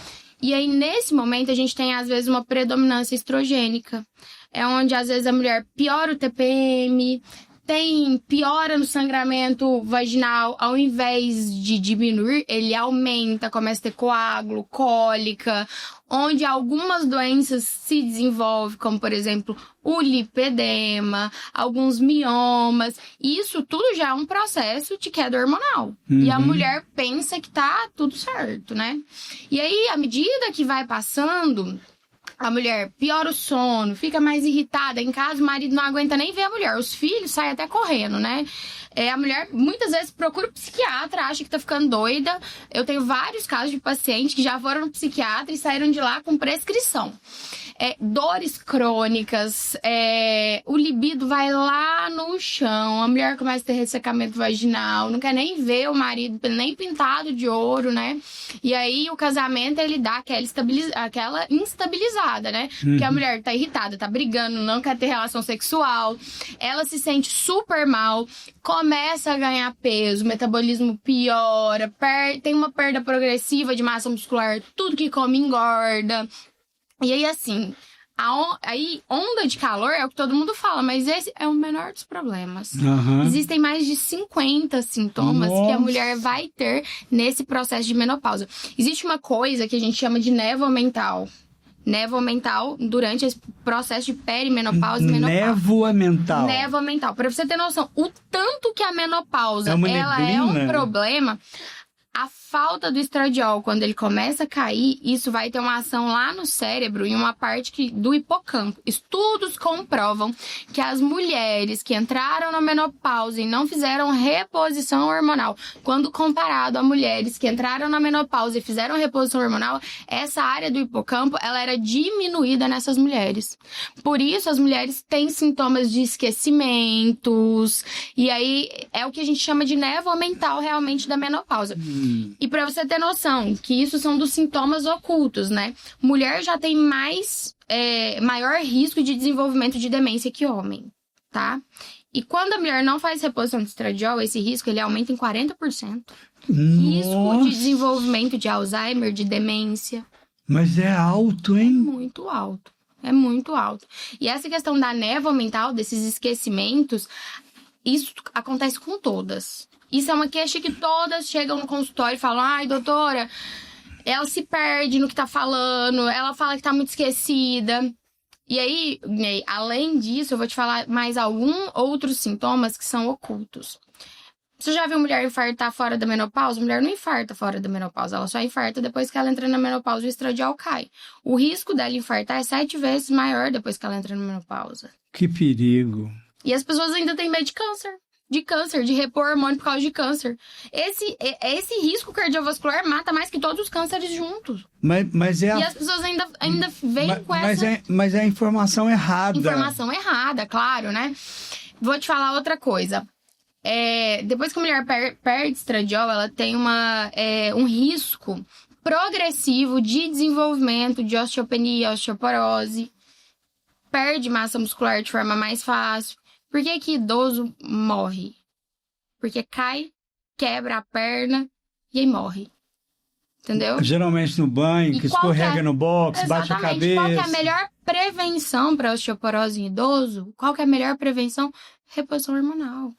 E aí, nesse momento, a gente tem, às vezes, uma predominância estrogênica. É onde, às vezes, a mulher piora o TPM, piora no sangramento vaginal, ao invés de diminuir, ele aumenta, começa a ter coágulo, cólica, onde algumas doenças se desenvolvem, como, por exemplo, o lipedema, alguns miomas. E isso tudo já é um processo de queda hormonal. E a mulher pensa que tá tudo certo, né? E aí, à medida que vai passando, a mulher piora o sono, fica mais irritada. Em casa, o marido não aguenta nem ver a mulher. Os filhos saem até correndo, né? A mulher, muitas vezes, procura o psiquiatra, acha que tá ficando doida. Eu tenho vários casos de pacientes que já foram no psiquiatra e saíram de lá com prescrição. Dores crônicas, o libido vai lá no chão, a mulher começa a ter ressecamento vaginal, não quer nem ver o marido, nem pintado de ouro, né? E aí, o casamento, ele dá aquela instabilizada, né? Porque a mulher tá irritada, tá brigando, não quer ter relação sexual, ela se sente super mal, começa a ganhar peso, o metabolismo piora, tem uma perda progressiva de massa muscular, tudo que come engorda. E aí, assim, onda de calor é o que todo mundo fala, mas esse é o menor dos problemas. Existem mais de 50 sintomas que a mulher vai ter nesse processo de menopausa. Existe uma coisa que a gente chama de névoa mental. Névoa mental durante esse processo de perimenopausa e menopausa. Névoa mental. Pra você ter noção, o tanto que a menopausa ela é um problema... A falta do estradiol, quando ele começa a cair, isso vai ter uma ação lá no cérebro, em uma parte do hipocampo. Estudos comprovam que as mulheres que entraram na menopausa e não fizeram reposição hormonal, quando comparado a mulheres que entraram na menopausa e fizeram reposição hormonal, essa área do hipocampo, ela era diminuída nessas mulheres. Por isso, as mulheres têm sintomas de esquecimentos, e aí é o que a gente chama de névoa mental realmente da menopausa. E pra você ter noção que isso são dos sintomas ocultos, né? Mulher já tem maior risco de desenvolvimento de demência que homem, tá? E quando a mulher não faz reposição de estradiol, esse risco ele aumenta em 40%. Risco de desenvolvimento de Alzheimer, de demência. Mas é alto, hein? É muito alto. E essa questão da névoa mental, desses esquecimentos, isso acontece com todas. Isso é uma queixa que todas chegam no consultório e falam: ai, doutora, ela se perde no que tá falando, ela fala que tá muito esquecida. E aí, Ney, além disso, eu vou te falar mais alguns outros sintomas que são ocultos. Você já viu mulher infartar fora da menopausa? Mulher não infarta fora da menopausa, ela só infarta depois que ela entra na menopausa e o estradiol cai. O risco dela infartar é 7 vezes maior depois que ela entra na menopausa. Que perigo. E as pessoas ainda têm medo de câncer, de repor hormônio por causa de câncer. Esse risco cardiovascular mata mais que todos os cânceres juntos. Mas E as pessoas ainda vêm com essa... Mas é a informação errada. Informação errada, claro, né? Vou te falar outra coisa. Depois que a mulher perde estradiol, ela tem um risco progressivo de desenvolvimento de osteopenia, osteoporose. Perde massa muscular de forma mais fácil. Por que idoso morre? Porque cai, quebra a perna e aí morre. Entendeu? Geralmente no banho, que escorrega no box, bate a cabeça. Qual que é a melhor prevenção para osteoporose em idoso? Qual que é a melhor prevenção? Reposição hormonal.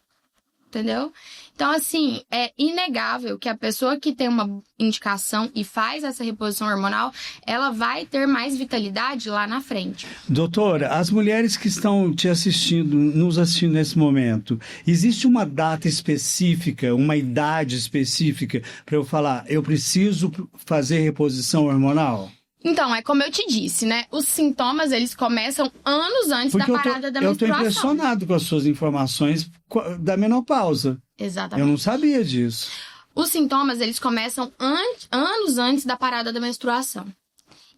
Entendeu? Então, assim, é inegável que a pessoa que tem uma indicação e faz essa reposição hormonal, ela vai ter mais vitalidade lá na frente. Doutora, as mulheres que estão nos assistindo nesse momento, existe uma data específica, uma idade específica para eu falar, eu preciso fazer reposição hormonal? Então, é como eu te disse, né? Os sintomas, eles começam anos antes da parada da menstruação. Eu tô impressionado com as suas informações da menopausa. Exatamente. Eu não sabia disso. Os sintomas, eles começam anos antes da parada da menstruação.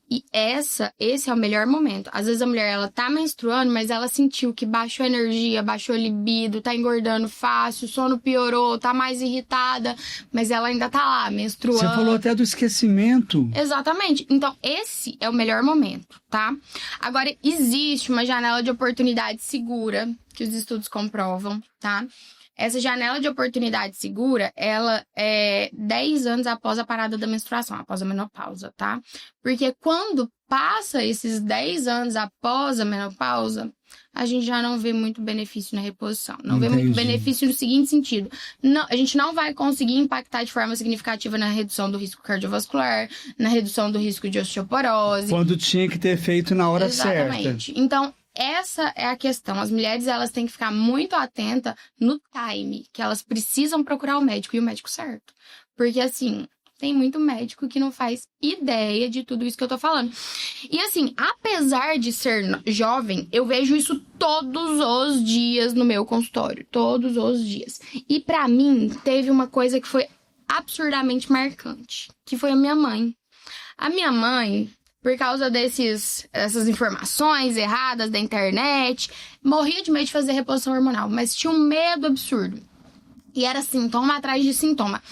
E esse é o melhor momento. Às vezes a mulher, ela tá menstruando, mas ela sentiu que baixou a energia, baixou a libido, tá engordando fácil, o sono piorou, tá mais irritada, mas ela ainda tá lá, menstruando. Você falou até do esquecimento. Exatamente. Então, esse é o melhor momento, tá? Agora, existe uma janela de oportunidade segura, que os estudos comprovam, tá? Essa janela de oportunidade segura, ela é 10 anos após a parada da menstruação, após a menopausa, tá? Porque quando passa esses 10 anos após a menopausa, a gente já não vê muito benefício na reposição. Não vê muito benefício no seguinte sentido. A gente não vai conseguir impactar de forma significativa na redução do risco cardiovascular, na redução do risco de osteoporose. Quando tinha que ter feito na hora certa. Exatamente. Então, essa é a questão. As mulheres, elas têm que ficar muito atentas no time, que elas precisam procurar o médico e o médico certo. Porque, assim, tem muito médico que não faz ideia de tudo isso que eu tô falando. E, assim, apesar de ser jovem, eu vejo isso todos os dias no meu consultório. Todos os dias. E, pra mim, teve uma coisa que foi absurdamente marcante, que foi a minha mãe. A minha mãe, por causa essas informações erradas da internet, morria de medo de fazer reposição hormonal, mas tinha um medo absurdo. E era sintoma atrás de sintoma.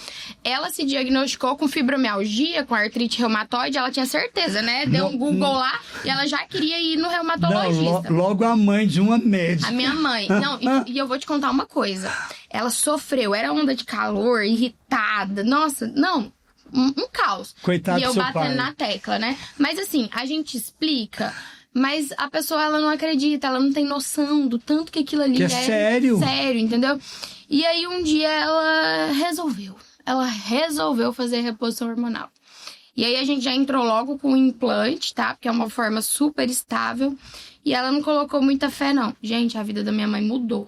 Ela se diagnosticou com fibromialgia, com artrite reumatoide, ela tinha certeza, né? Deu um Google lá e ela já queria ir no reumatologista. Não, logo a mãe de uma médica. A minha mãe. Não, e eu vou te contar uma coisa. Ela sofreu, era onda de calor, irritada. Nossa, não. Um caos. Coitado do seu pai. E eu batendo na tecla, né? Mas assim, a gente explica, mas a pessoa, ela não acredita, ela não tem noção do tanto que aquilo ali é sério. Sério, entendeu? E aí um dia ela resolveu fazer reposição hormonal. E aí a gente já entrou logo com o implante, tá? Porque é uma forma super estável. E ela não colocou muita fé, não. Gente, a vida da minha mãe mudou.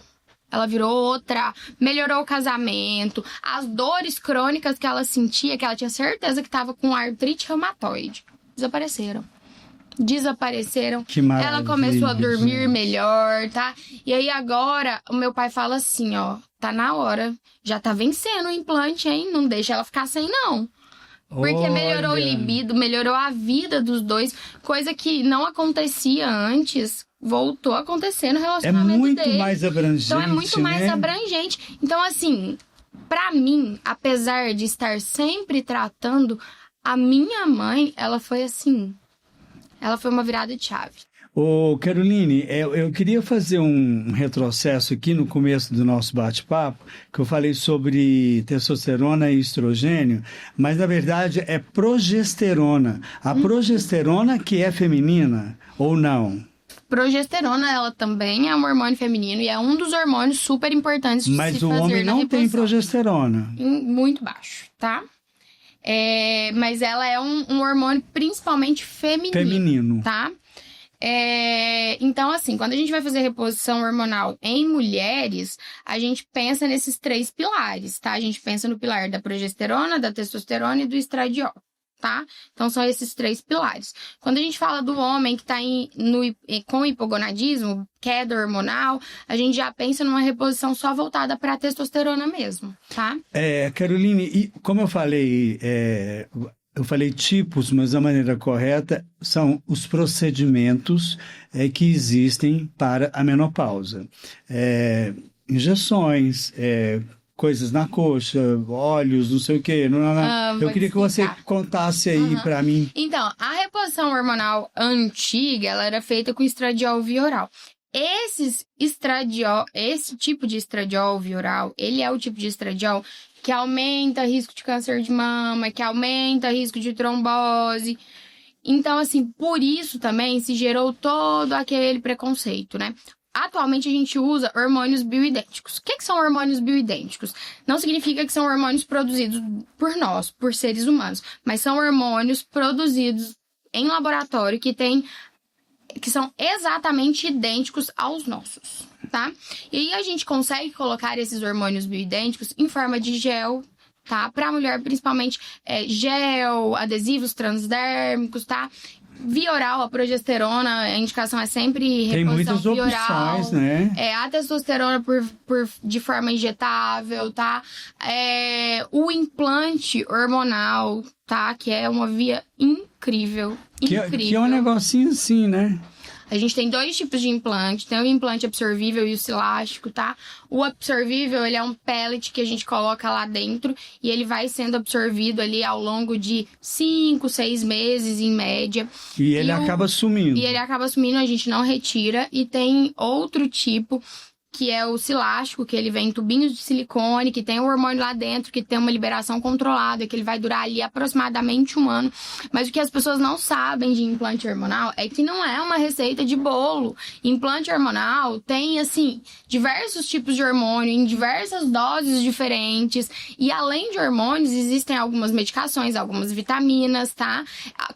Ela virou outra, melhorou o casamento, as dores crônicas que ela sentia, que ela tinha certeza que estava com artrite reumatoide, desapareceram. Que maravilha. Ela começou a dormir melhor, tá? E aí agora, o meu pai fala assim, ó, tá na hora, já tá vencendo o implante, hein? Não deixa ela ficar sem, não. Porque melhorou o libido, melhorou a vida dos dois, coisa que não acontecia antes. Voltou a acontecer no relacionamento dele. É muito mais abrangente, então, é muito mais abrangente. Então, assim, pra mim, apesar de estar sempre tratando, a minha mãe, ela foi assim, ela foi uma virada de chave. Ô, Caroline, eu queria fazer um retrocesso aqui no começo do nosso bate-papo, que eu falei sobre testosterona e estrogênio, mas na verdade é progesterona. A progesterona que é feminina ou não? Progesterona, ela também é um hormônio feminino e é um dos hormônios super importantes de se fazer na reposição. Mas o homem não tem progesterona. Muito baixo, tá? Mas ela é um hormônio principalmente feminino. Tá? Então, assim, quando a gente vai fazer reposição hormonal em mulheres, a gente pensa nesses 3 pilares, tá? A gente pensa no pilar da progesterona, da testosterona e do estradiol, tá? Então, são esses 3 pilares. Quando a gente fala do homem que está com hipogonadismo, queda hormonal, a gente já pensa numa reposição só voltada para a testosterona mesmo, tá? Caroline, e como eu falei tipos, mas da maneira correta, são os procedimentos que existem para a menopausa. Injeções, coisas na coxa, óleos, não sei o quê. Eu queria que você contasse aí para mim. Então, a reposição hormonal antiga, ela era feita com estradiol vioral. Esse tipo de estradiol vioral, ele é o tipo de estradiol que aumenta o risco de câncer de mama, que aumenta o risco de trombose. Então, assim, por isso também se gerou todo aquele preconceito, né? Atualmente, a gente usa hormônios bioidênticos. O que são hormônios bioidênticos? Não significa que são hormônios produzidos por nós, por seres humanos, mas são hormônios produzidos em laboratório que são exatamente idênticos aos nossos, tá? E aí, a gente consegue colocar esses hormônios bioidênticos em forma de gel, tá? Para a mulher, principalmente, gel, adesivos transdérmicos, tá? Via oral, a progesterona, a indicação é sempre reposição via oral. Opções, né? A testosterona de forma injetável, tá? O implante hormonal, tá? Que é uma via incrível. Que é um negocinho assim, né? A gente tem 2 tipos de implante. Tem o implante absorvível e o silástico, tá? O absorvível, ele é um pellet que a gente coloca lá dentro e ele vai sendo absorvido ali ao longo de 5, 6 meses, em média. E ele acaba sumindo. E ele acaba sumindo, a gente não retira. E tem outro tipo, que é o silástico, que ele vem em tubinhos de silicone, que tem o hormônio lá dentro, que tem uma liberação controlada, que ele vai durar ali aproximadamente 1 ano. Mas o que as pessoas não sabem de implante hormonal é que não é uma receita de bolo. Implante hormonal tem, assim, diversos tipos de hormônio, em diversas doses diferentes. E além de hormônios, existem algumas medicações, algumas vitaminas, tá?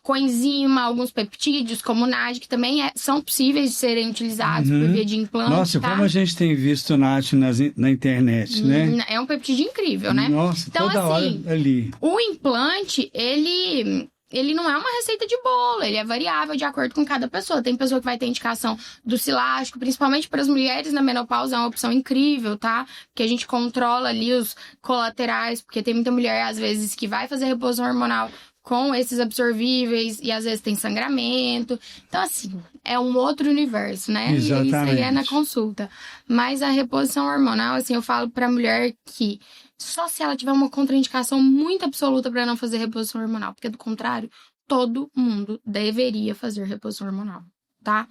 Coenzima, alguns peptídeos, como o NAD, que também são possíveis de serem utilizados por via de implante. Nossa, tá? Como a gente tem visto NAD na internet, né? É um peptídeo incrível, né? Nossa, então, toda assim, hora ali. O implante, ele não é uma receita de bolo, ele é variável de acordo com cada pessoa. Tem pessoa que vai ter indicação do silástico, principalmente para as mulheres na menopausa, é uma opção incrível, tá? Porque a gente controla ali os colaterais, porque tem muita mulher, às vezes, que vai fazer reposição hormonal com esses absorvíveis e às vezes tem sangramento. Então, assim, é um outro universo, né? Exatamente. E isso aí é na consulta. Mas a reposição hormonal, assim, eu falo pra mulher que só se ela tiver uma contraindicação muito absoluta pra não fazer reposição hormonal. Porque, do contrário, todo mundo deveria fazer reposição hormonal, tá?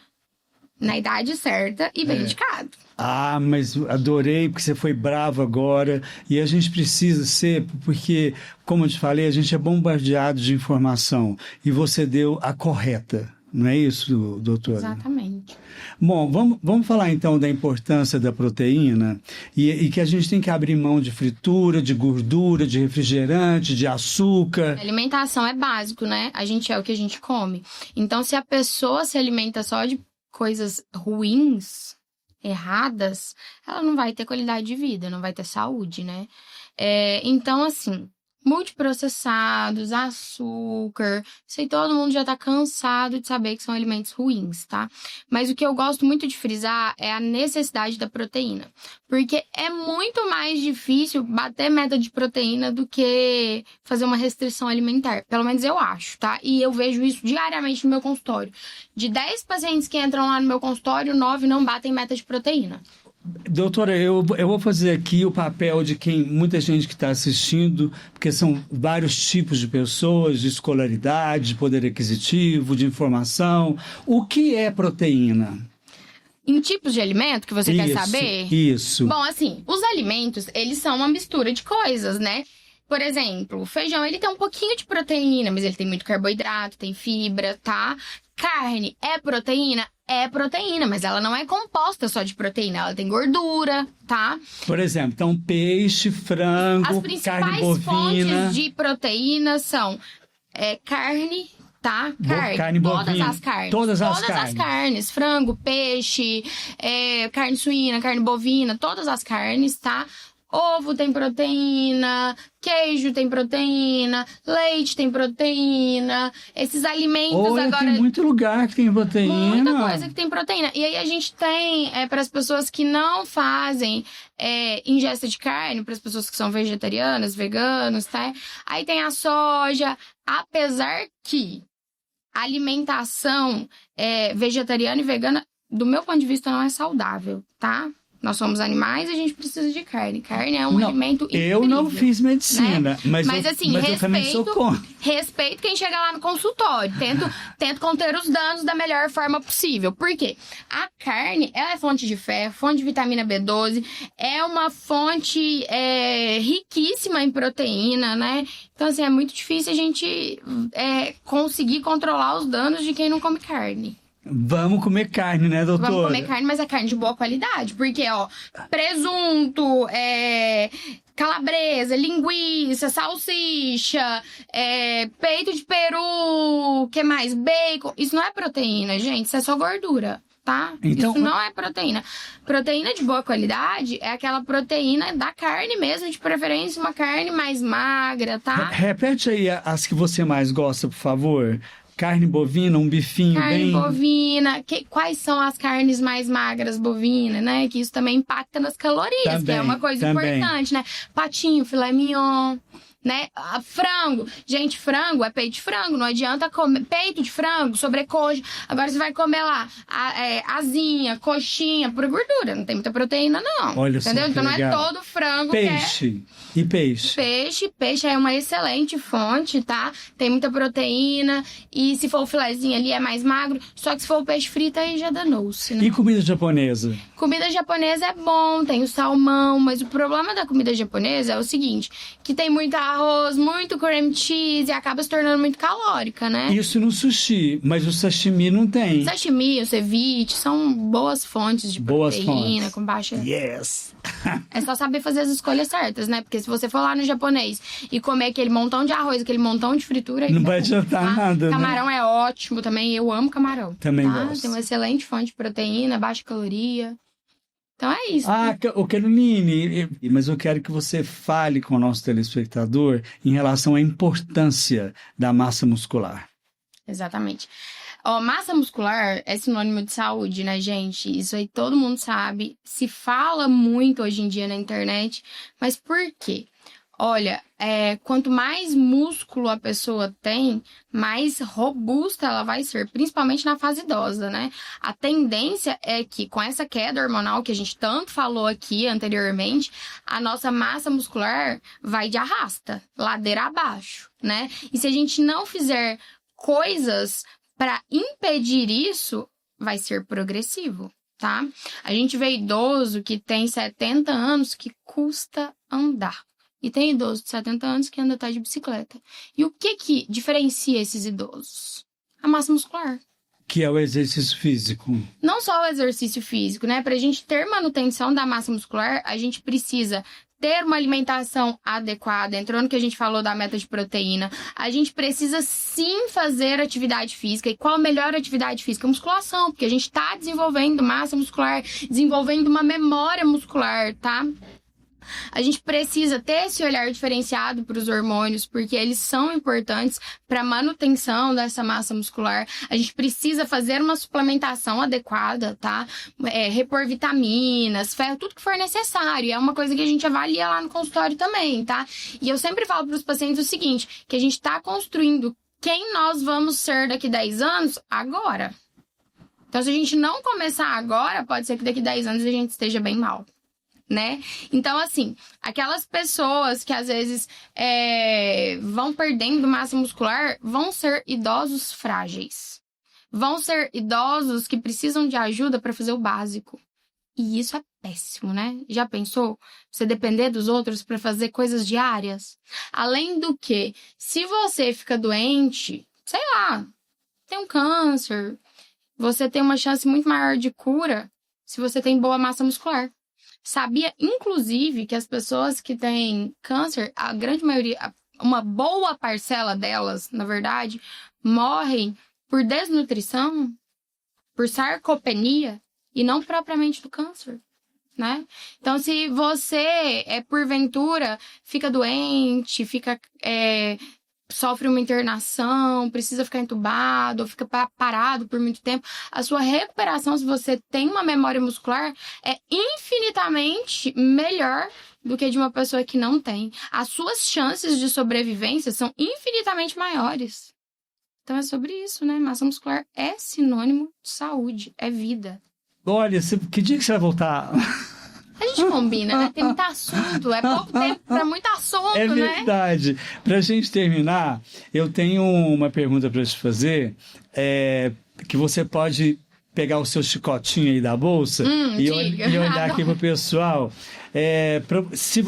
Na idade certa e bem indicado. Ah, mas adorei, porque você foi bravo agora. E a gente precisa ser, porque, como eu te falei, a gente é bombardeado de informação. E você deu a correta. Não é isso, doutora? Exatamente. Bom, vamos falar então da importância da proteína e que a gente tem que abrir mão de fritura, de gordura, de refrigerante, de açúcar. A alimentação é básico, né? A gente é o que a gente come. Então, se a pessoa se alimenta só de coisas ruins, erradas, ela não vai ter qualidade de vida, não vai ter saúde, né? Então, assim, multiprocessados, açúcar, isso aí todo mundo já tá cansado de saber que são alimentos ruins, tá? Mas o que eu gosto muito de frisar é a necessidade da proteína, porque é muito mais difícil bater meta de proteína do que fazer uma restrição alimentar, pelo menos eu acho, tá? E eu vejo isso diariamente no meu consultório. De 10 pacientes que entram lá no meu consultório, 9 não batem meta de proteína. Doutora, eu vou fazer aqui o papel de muita gente que está assistindo, porque são vários tipos de pessoas, de escolaridade, de poder aquisitivo, de informação. O que é proteína? Em tipos de alimento que você quer saber? Isso. Bom, assim, os alimentos, eles são uma mistura de coisas, né? Por exemplo, o feijão, ele tem um pouquinho de proteína, mas ele tem muito carboidrato, tem fibra, tá? Carne é proteína? É proteína, mas ela não é composta só de proteína, ela tem gordura, tá? Por exemplo, então peixe, frango, carne bovina. As principais fontes de proteína são carne, tá? Carne bovina. Todas as carnes. Todas as carnes. Frango, peixe, carne suína, carne bovina, todas as carnes, tá? ovo tem proteína, queijo tem proteína, leite tem proteína, esses alimentos agora... Tem muito lugar que tem proteína. Muita coisa que tem proteína. E aí a gente tem, para as pessoas que não fazem ingesta de carne, para as pessoas que são vegetarianas, veganos, tá? Aí tem a soja, apesar que a alimentação vegetariana e vegana, do meu ponto de vista, não é saudável, tá? Nós somos animais e a gente precisa de carne. Carne é um alimento incrível. Eu não fiz medicina, né? mas eu também sou contra. Respeito quem chega lá no consultório. Tento conter os danos da melhor forma possível. Por quê? A carne, ela é fonte de ferro, fonte de vitamina B12, é uma fonte riquíssima em proteína, né? Então, assim, é muito difícil a gente conseguir controlar os danos de quem não come carne. Vamos comer carne, né, doutora? Vamos comer carne, mas é carne de boa qualidade. Porque, presunto, calabresa, linguiça, salsicha, peito de peru, que mais? Bacon. Isso não é proteína, gente. Isso é só gordura, tá? Então, isso não é proteína. Proteína de boa qualidade é aquela proteína da carne mesmo, de preferência uma carne mais magra, tá? Repete aí as que você mais gosta, por favor. Carne bovina, um bifinho carne bovina. Quais são as carnes mais magras bovina, né? Que isso também impacta nas calorias, também, que é uma coisa importante, né? Patinho, filé mignon, né? Frango. Gente, frango é peito de frango. Não adianta comer peito de frango, sobrecoxa. Agora você vai comer lá asinha, coxinha, por gordura. Não tem muita proteína, não. Olha, entendeu? Então não é todo frango peixe. E peixe? Peixe é uma excelente fonte, tá? Tem muita proteína. E se for o filezinho ali, é mais magro. Só que se for o peixe frito, aí já danou-se, né? E comida japonesa? Comida japonesa é bom, tem o salmão. Mas o problema da comida japonesa é o seguinte, que tem muito arroz, muito cream cheese e acaba se tornando muito calórica, né? Isso no sushi, mas o sashimi não tem. Sashimi, o ceviche, são boas fontes de proteína, com baixa... Yes! É só saber fazer as escolhas certas, né? Porque se você for lá no japonês e comer aquele montão de arroz, aquele montão de fritura... Não vai adiantar nada, camarão, né? É ótimo também, eu amo camarão. Também gosto. Tem uma excelente fonte de proteína, baixa caloria. Então é isso. Caroline, mas eu quero que você fale com o nosso telespectador em relação à importância da massa muscular. Exatamente. Massa muscular é sinônimo de saúde, né, gente? Isso aí todo mundo sabe. Se fala muito hoje em dia na internet. Mas por quê? Olha, quanto mais músculo a pessoa tem, mais robusta ela vai ser, principalmente na fase idosa, né? A tendência é que, com essa queda hormonal que a gente tanto falou aqui anteriormente, a nossa massa muscular vai de arrasta, ladeira abaixo, né? E se a gente não fizer coisas para impedir isso, vai ser progressivo, tá? A gente vê idoso que tem 70 anos que custa andar. E tem idoso de 70 anos que anda até de bicicleta. E o que diferencia esses idosos? A massa muscular. Que é o exercício físico. Não só o exercício físico, né? Pra gente ter manutenção da massa muscular, a gente precisa ter uma alimentação adequada. Entrou no que a gente falou da meta de proteína. A gente precisa sim fazer atividade física. E qual a melhor atividade física? Musculação, porque a gente tá desenvolvendo massa muscular, desenvolvendo uma memória muscular, tá? A gente precisa ter esse olhar diferenciado para os hormônios, porque eles são importantes para a manutenção dessa massa muscular. A gente precisa fazer uma suplementação adequada, tá? Repor vitaminas, ferro, tudo que for necessário. É uma coisa que a gente avalia lá no consultório também, tá? E eu sempre falo para os pacientes o seguinte, que a gente está construindo quem nós vamos ser daqui 10 anos agora. Então, se a gente não começar agora, pode ser que daqui 10 anos a gente esteja bem mal, né? Então, assim, aquelas pessoas que às vezes vão perdendo massa muscular vão ser idosos frágeis. Vão ser idosos que precisam de ajuda para fazer o básico. E isso é péssimo, né? Já pensou? Você depender dos outros para fazer coisas diárias? Além do que, se você fica doente, sei lá, tem um câncer, você tem uma chance muito maior de cura se você tem boa massa muscular. Sabia, inclusive, que as pessoas que têm câncer, a grande maioria, uma boa parcela delas, na verdade, morrem por desnutrição, por sarcopenia e não propriamente do câncer. né? Então, se você, porventura, fica doente, sofre uma internação, precisa ficar entubado, ou fica parado por muito tempo, a sua recuperação, se você tem uma memória muscular, é infinitamente melhor do que de uma pessoa que não tem. As suas chances de sobrevivência são infinitamente maiores. Então é sobre isso, né? Massa muscular é sinônimo de saúde, é vida. Olha, que dia que você vai voltar? A gente combina, né? Tem muito assunto, é pouco tempo para muito assunto, É né? verdade. Pra gente terminar, eu tenho uma pergunta para te fazer, que você pode pegar o seu chicotinho aí da bolsa e olhar aqui pro pessoal. Se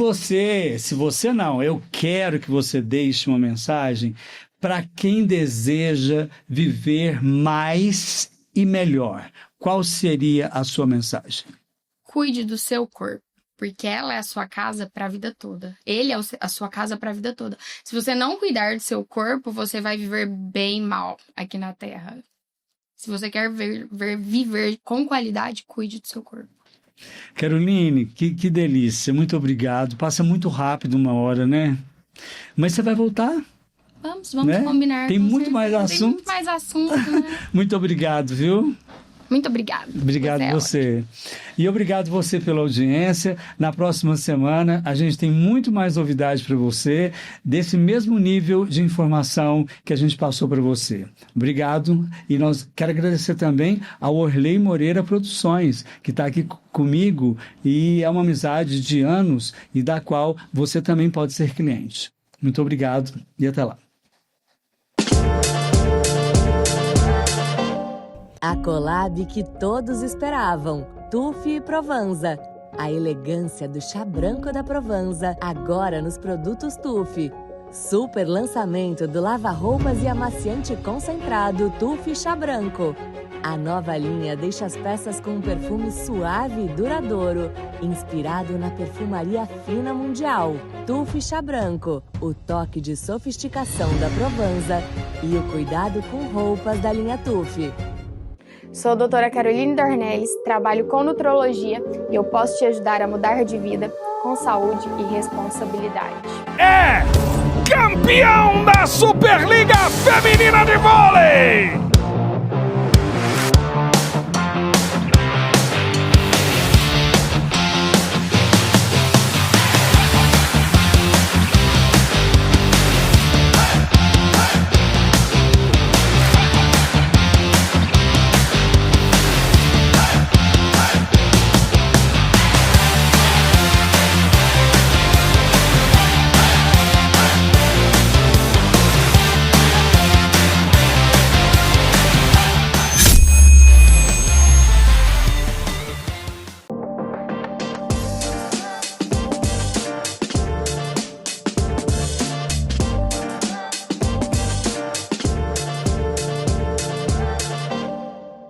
você não, eu quero que você deixe uma mensagem para quem deseja viver mais e melhor. Qual seria a sua mensagem? Cuide do seu corpo, porque ela é a sua casa para a vida toda. Ele é a sua casa para a vida toda. Se você não cuidar do seu corpo, você vai viver bem mal aqui na Terra. Se você quer viver com qualidade, cuide do seu corpo. Caroline, que delícia. Muito obrigado. Passa muito rápido uma hora, né? Mas você vai voltar? Vamos né? combinar. Tem muito mais assunto. Tem muito mais assunto, né? Muito obrigado, viu? Muito obrigada. Obrigado você. E obrigado você pela audiência. Na próxima semana, a gente tem muito mais novidades para você, desse mesmo nível de informação que a gente passou para você. Obrigado. E quero agradecer também ao Orley Moreira Produções, que está aqui comigo e é uma amizade de anos e da qual você também pode ser cliente. Muito obrigado e até lá. A collab que todos esperavam, TUF e Provanza. A elegância do chá branco da Provanza, agora nos produtos TUF. Super lançamento do lava-roupas e amaciante concentrado TUF Chá Branco. A nova linha deixa as peças com um perfume suave e duradouro, inspirado na perfumaria fina mundial. TUF Chá Branco, o toque de sofisticação da Provanza e o cuidado com roupas da linha TUF. Sou a doutora Caroline Dornelles, trabalho com nutrologia e eu posso te ajudar a mudar de vida com saúde e responsabilidade. É campeão da Superliga Feminina!